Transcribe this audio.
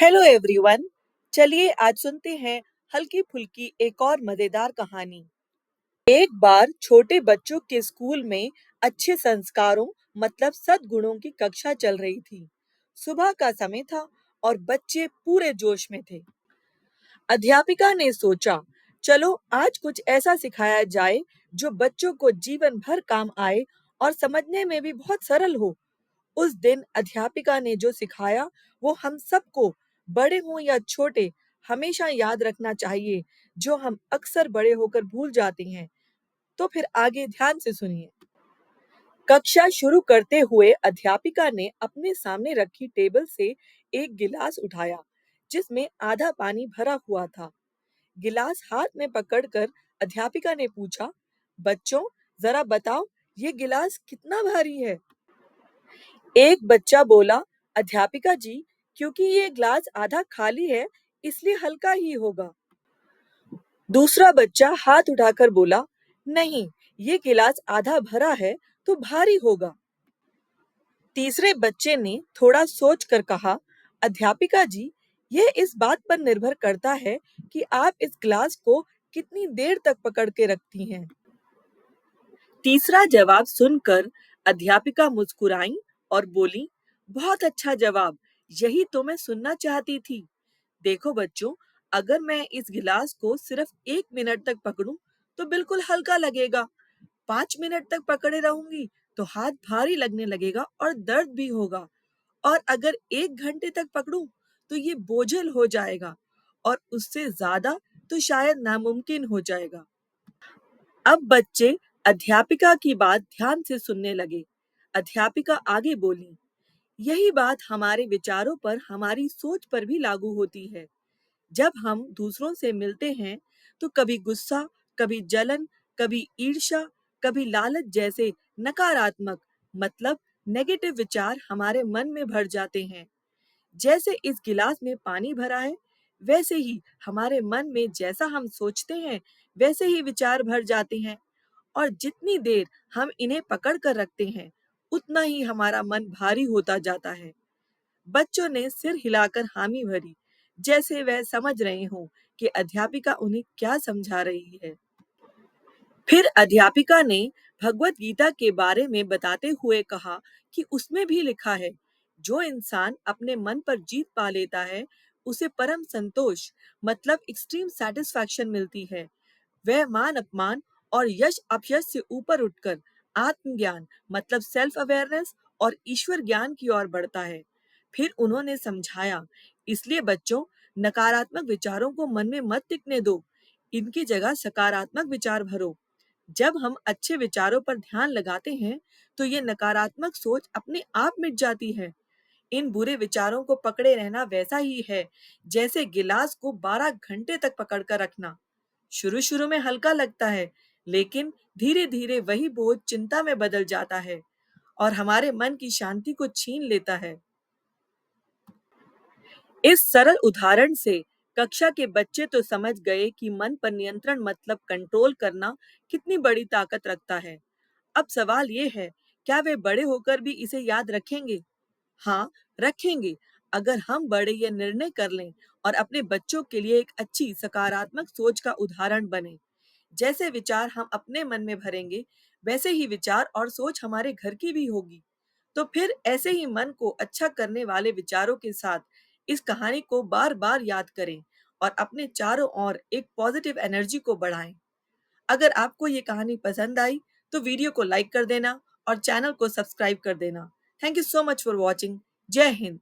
Hello everyone. चलिए आज सुनते हैं हल्की फुल्की एक और मजेदार कहानी। एक बार छोटे बच्चों के स्कूल में अच्छे संस्कारों मतलब सद्गुणों की कक्षा चल रही थी। सुबह का समय था और बच्चे पूरे जोश में थे। अध्यापिका ने सोचा, चलो आज कुछ ऐसा सिखाया जाए जो बच्चों को जीवन भर काम आए और समझने में भी बहुत सरल हो। उस दिन अध्यापिका ने जो सिखाया वो हम सबको, बड़े हों या छोटे, हमेशा याद रखना चाहिए, जो हम अक्सर बड़े होकर भूल जाते हैं। तो फिर आगे ध्यान से सुनिए। कक्षा शुरू करते हुए अध्यापिका ने अपने सामने रखी टेबल से एक गिलास उठाया जिसमें आधा पानी भरा हुआ था। गिलास हाथ में पकड़कर अध्यापिका ने पूछा, बच्चों जरा बताओ ये गिलास कितना भारी है। एक बच्चा बोला, अध्यापिका जी, क्योंकि ये ग्लास आधा खाली है इसलिए हल्का ही होगा। दूसरा बच्चा हाथ उठाकर बोला, नहीं, ये गिलास आधा भरा है तो भारी होगा। तीसरे बच्चे ने थोड़ा सोच कर कहा, अध्यापिका जी, यह इस बात पर निर्भर करता है कि आप इस ग्लास को कितनी देर तक पकड़ के रखती हैं। तीसरा जवाब सुनकर अध्यापिका मुस्कुराई और बोली, बहुत अच्छा जवाब, यही तो मैं सुनना चाहती थी। देखो बच्चों, अगर मैं इस गिलास को सिर्फ 1 मिनट तक पकड़ूं तो बिल्कुल हल्का लगेगा। 5 मिनट तक पकड़े रहूंगी तो हाथ भारी लगने लगेगा और दर्द भी होगा। और अगर 1 घंटे तक पकड़ूं तो ये बोझल हो जाएगा और उससे ज्यादा तो शायद नामुमकिन हो जाएगा। अब बच्चे अध्यापिका की बात ध्यान से सुनने लगे। अध्यापिका आगे बोली, यही बात हमारे विचारों पर, हमारी सोच पर भी लागू होती है। जब हम दूसरों से मिलते हैं तो कभी गुस्सा, कभी जलन, कभी ईर्ष्या, कभी लालच जैसे नकारात्मक मतलब नेगेटिव विचार हमारे मन में भर जाते हैं। जैसे इस गिलास में पानी भरा है, वैसे ही हमारे मन में जैसा हम सोचते हैं वैसे ही विचार भर जाते हैं। और जितनी देर हम इन्हें पकड़ कर रखते हैं उतना ही हमारा मन भारी होता जाता है। बच्चों ने सिर हिलाकर हामी भरी, जैसे वह समझ रहे हों कि अध्यापिका उन्हें क्या समझा रही है। फिर अध्यापिका ने भगवत गीता के बारे में बताते हुए कहा कि उसमें भी लिखा है, जो इंसान अपने मन पर जीत पा लेता है उसे परम संतोष मतलब एक्सट्रीम सेटिस्फैक्शन मिलती है। वह मान अपमान और यश अपयश से ऊपर उठकर आत्मज्ञान मतलब सेल्फ अवेयरनेस और ईश्वर ज्ञान की ओर बढ़ता है। फिर उन्होंने समझाया, इसलिए बच्चों, नकारात्मक विचारों को मन में मत टिकने दो, इनकी जगह सकारात्मक विचार भरो। जब हम अच्छे विचारों पर ध्यान लगाते हैं तो ये नकारात्मक सोच अपने आप मिट जाती है। इन बुरे विचारों को पकड़े रहना वैसा ही है जैसे गिलास को 12 घंटे तक पकड़ कर रखना। शुरू शुरू में हल्का लगता है, लेकिन धीरे धीरे वही बोझ चिंता में बदल जाता है और हमारे मन की शांति को छीन लेता है। इस सरल उदाहरण से कक्षा के बच्चे तो समझ गए कि मन पर नियंत्रण मतलब कंट्रोल करना कितनी बड़ी ताकत रखता है। अब सवाल ये है, क्या वे बड़े होकर भी इसे याद रखेंगे? हाँ, रखेंगे। अगर हम बड़े ये निर्णय कर लें और अपने बच्चों के लिए एक अच्छी सकारात्मक सोच का उदाहरण बने। जैसे विचार हम अपने मन में भरेंगे वैसे ही विचार और सोच हमारे घर की भी होगी। तो फिर ऐसे ही मन को अच्छा करने वाले विचारों के साथ इस कहानी को बार बार याद करें और अपने चारों ओर एक पॉजिटिव एनर्जी को बढ़ाएं। अगर आपको ये कहानी पसंद आई तो वीडियो को लाइक कर देना और चैनल को सब्सक्राइब कर देना। Thank you so much for watching. जय हिंद।